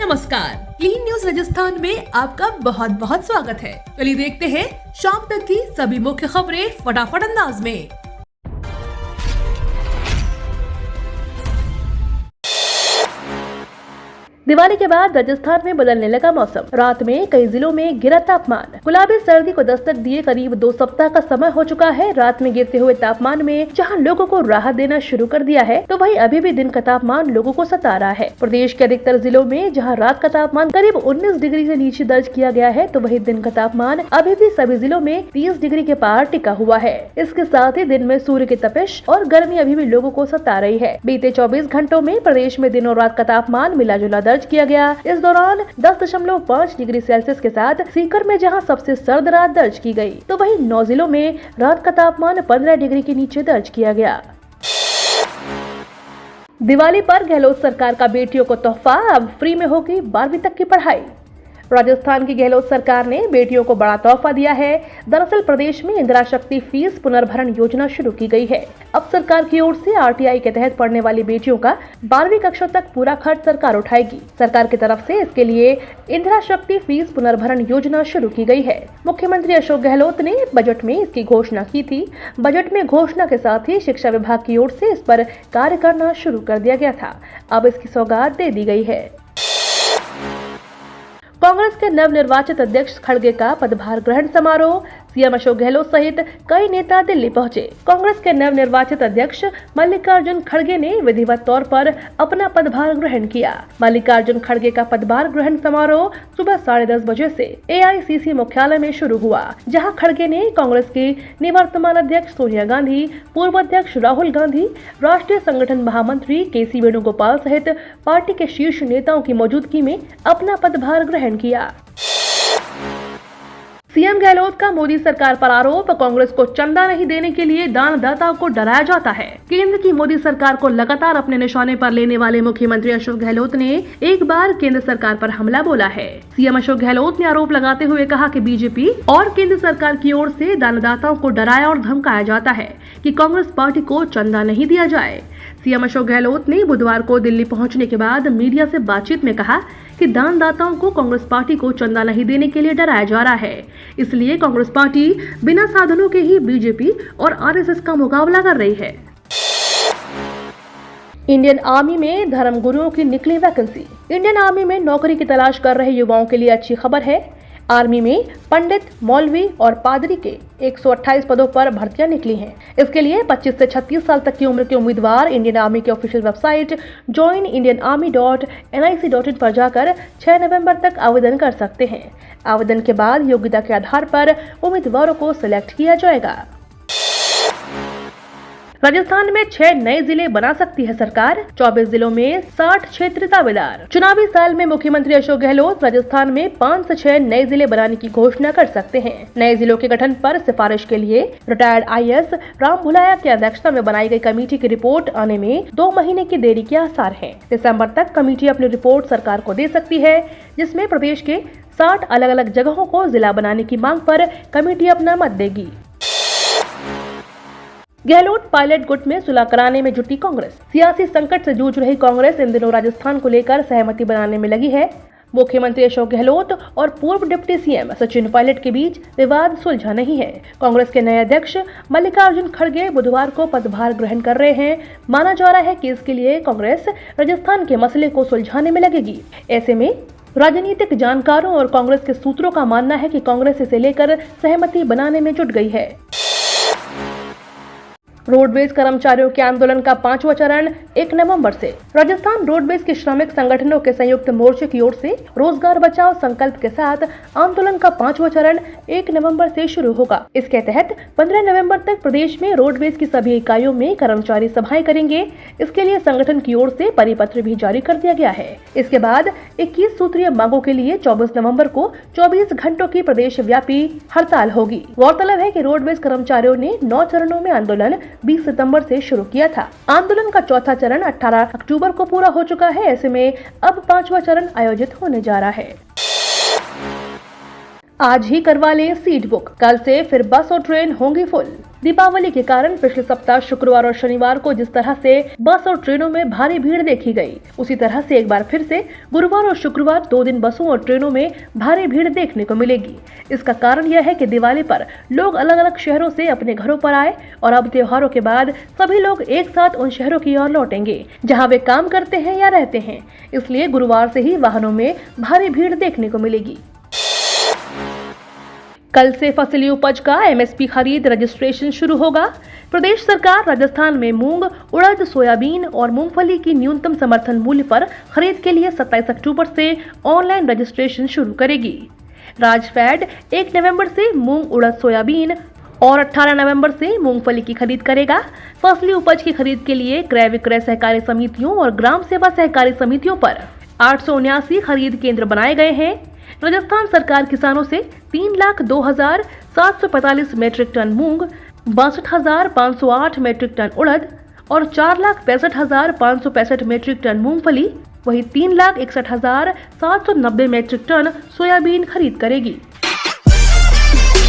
नमस्कार, clean news Rajasthan में आपका बहुत बहुत स्वागत है। चलिए देखते हैं शाम तक की सभी मुख्य खबरें फटाफट अंदाज में। दिवाली के बाद राजस्थान में बदलने लगा मौसम। रात में कई जिलों में गिरा तापमान। गुलाबी सर्दी को दस्तक दिए करीब 2 सप्ताह का समय हो चुका है। रात में गिरते हुए तापमान में जहां लोगों को राहत देना शुरू कर दिया है, तो वहीं अभी भी दिन का तापमान लोगों को सता रहा है। प्रदेश के अधिकतर जिलों में जहां रात का तापमान करीब 19 डिग्री से नीचे दर्ज किया गया है, तो वहीं दिन का तापमान अभी भी सभी जिलों में 30 डिग्री के पार टिका हुआ है। इसके साथ ही दिन में सूर्य की तपिश और गर्मी अभी भी लोगों को सता रही है। बीते 24 घंटों में प्रदेश में दिन और रात का तापमान मिला जुला दर्ज किया गया। इस दौरान 10.5 डिग्री सेल्सियस के साथ सीकर में जहां सबसे सर्द रात दर्ज की गई, तो वहीं 9 जिलों में रात का तापमान 15 डिग्री के नीचे दर्ज किया गया। दिवाली पर गहलोत सरकार का बेटियों को तोहफा, अब फ्री में होगी 12वीं तक की पढ़ाई। राजस्थान की गहलोत सरकार ने बेटियों को बड़ा तोहफा दिया है। दरअसल प्रदेश में इंदिरा शक्ति फीस पुनर्भरण योजना शुरू की गई है। अब सरकार की ओर से आरटीआई के तहत पढ़ने वाली बेटियों का 12वीं कक्षा तक पूरा खर्च सरकार उठाएगी। सरकार की तरफ से इसके लिए इंदिरा शक्ति फीस पुनर्भरण योजना शुरू की गई है। मुख्यमंत्री अशोक गहलोत ने बजट में इसकी घोषणा की थी। बजट में घोषणा के साथ ही शिक्षा विभाग की ओर से इस पर कार्य करना शुरू कर दिया गया था। अब इसकी सौगात दे दी गई है। कांग्रेस के नवनिर्वाचित अध्यक्ष खड़गे का पदभार ग्रहण समारोह। सीएम अशोक गहलोत सहित कई नेता दिल्ली पहुंचे। कांग्रेस के नवनिर्वाचित अध्यक्ष मल्लिकार्जुन खड़गे ने विधिवत तौर पर अपना पदभार ग्रहण किया। मल्लिकार्जुन खड़गे का पदभार ग्रहण समारोह सुबह 10:30 बजे से एआईसीसी मुख्यालय में शुरू हुआ, जहां खड़गे ने कांग्रेस की निवर्तमान अध्यक्ष सोनिया गांधी, पूर्व अध्यक्ष राहुल गांधी, राष्ट्रीय संगठन महामंत्री केसी वेणुगोपाल सहित पार्टी के शीर्ष नेताओं की मौजूदगी में अपना पदभार ग्रहण किया। सीएम गहलोत का मोदी सरकार पर आरोप, कांग्रेस को चंदा नहीं देने के लिए दानदाताओं को डराया जाता है। केंद्र की मोदी सरकार को लगातार अपने निशाने पर लेने वाले मुख्यमंत्री अशोक गहलोत ने एक बार केंद्र सरकार पर हमला बोला है। सीएम अशोक गहलोत ने आरोप लगाते हुए कहा कि बीजेपी और केंद्र सरकार की ओर से दानदाताओं को डराया और धमकाया जाता है कि कांग्रेस पार्टी को चंदा नहीं दिया जाए। सीएम अशोक गहलोत ने बुधवार को दिल्ली पहुंचने के बाद मीडिया से बातचीत में कहा कि दानदाताओं को कांग्रेस पार्टी को चंदा नहीं देने के लिए डराया जा रहा है, इसलिए कांग्रेस पार्टी बिना साधनों के ही बीजेपी और आरएसएस का मुकाबला कर रही है। इंडियन आर्मी में धर्मगुरुओं की निकली वैकेंसी। इंडियन आर्मी में नौकरी की तलाश कर रहे युवाओं के लिए अच्छी खबर है। आर्मी में पंडित, मौलवी और पादरी के 128 पदों पर भर्तियां निकली हैं। इसके लिए 25 से 36 साल तक की उम्र के उम्मीदवार इंडियन आर्मी की ऑफिशियल वेबसाइट joinindianarmy.nic.in पर जाकर 6 नवंबर तक आवेदन कर सकते हैं। आवेदन के बाद योग्यता के आधार पर उम्मीदवारों को सिलेक्ट किया जाएगा। राजस्थान में 6 नए जिले बना सकती है सरकार। 24 जिलों में 60 क्षेत्रीय दावेदार। चुनावी साल में मुख्यमंत्री अशोक गहलोत राजस्थान में 5 से 6 नए जिले बनाने की घोषणा कर सकते हैं। नए जिलों के गठन पर सिफारिश के लिए रिटायर्ड आईएएस राम भुलाया की अध्यक्षता में बनाई गई कमेटी की रिपोर्ट आने में 2 महीने की देरी के आसार हैं। दिसंबर तक कमेटी अपनी रिपोर्ट सरकार को दे सकती है, जिसमें प्रदेश के 60 अलग अलग जगहों को जिला बनाने की मांग पर कमेटी अपना मत देगी। गहलोत पायलट गुट में सुलह कराने में जुटी कांग्रेस। सियासी संकट से जूझ रही कांग्रेस इन दिनों राजस्थान को लेकर सहमति बनाने में लगी है। मुख्यमंत्री अशोक गहलोत और पूर्व डिप्टी सीएम सचिन पायलट के बीच विवाद सुलझा नहीं है। कांग्रेस के नए अध्यक्ष मल्लिकार्जुन खड़गे बुधवार को पदभार ग्रहण कर रहे हैं। माना जा रहा है कि इसके लिए कांग्रेस राजस्थान के मसले को सुलझाने में लगेगी। ऐसे में राजनीतिक जानकारों और कांग्रेस के सूत्रों का मानना है कि कांग्रेस इसे लेकर सहमति बनाने में जुट गई है। रोडवेज कर्मचारियों के आंदोलन का 5वां चरण 1 नवंबर से। राजस्थान रोडवेज के श्रमिक संगठनों के संयुक्त मोर्चे की ओर से रोजगार बचाओ संकल्प के साथ आंदोलन का 5वां चरण 1 नवंबर से शुरू होगा। इसके तहत 15 नवंबर तक प्रदेश में रोडवेज की सभी इकाइयों में कर्मचारी सभाएं करेंगे। इसके लिए संगठन की ओर से परिपत्र भी जारी कर दिया गया है। इसके बाद 21 सूत्रीय मांगों के लिए 24 नवंबर को 24 घंटों की प्रदेश व्यापी हड़ताल होगी। गौरतलब है कि रोडवेज कर्मचारियों ने 9 चरणों में आंदोलन 20 सितंबर से शुरू किया था। आंदोलन का चौथा चरण 18 अक्टूबर को पूरा हो चुका है। ऐसे में अब 5वां चरण आयोजित होने जा रहा है। आज ही करवा लें सीट बुक, कल से फिर बस और ट्रेन होंगी फुल। दीपावली के कारण पिछले सप्ताह शुक्रवार और शनिवार को जिस तरह से बस और ट्रेनों में भारी भीड़ देखी गई, उसी तरह से एक बार फिर से गुरुवार और शुक्रवार 2 दिन बसों और ट्रेनों में भारी भीड़ देखने को मिलेगी। इसका कारण यह है कि दिवाली पर लोग अलग अलग शहरों से अपने घरों पर आए और अब त्योहारों के बाद सभी लोग एक साथ उन शहरों की ओर लौटेंगे जहाँ वे काम करते हैं या रहते हैं। इसलिए गुरुवार से ही वाहनों में भारी भीड़ देखने को मिलेगी। कल से फसली उपज का एमएसपी खरीद रजिस्ट्रेशन शुरू होगा। प्रदेश सरकार राजस्थान में मूंग, उड़द, सोयाबीन और मूंगफली की न्यूनतम समर्थन मूल्य पर खरीद के लिए 27 अक्टूबर से ऑनलाइन रजिस्ट्रेशन शुरू करेगी। राजफेड 1 नवंबर से मूंग, उड़द, सोयाबीन और 18 नवंबर से मूंगफली की खरीद करेगा। फसली उपज की खरीद के लिए क्रय विक्रय सहकारी समितियों और ग्राम सेवा सहकारी समितियों पर 879 खरीद केंद्र बनाए गए हैं। राजस्थान सरकार किसानों से 3,02,745 मीट्रिक टन मूंग, 62,508 मीट्रिक टन उड़द और 4,65,565 मीट्रिक टन मूंगफली, वही 3,61,790 मीट्रिक टन सोयाबीन खरीद करेगी।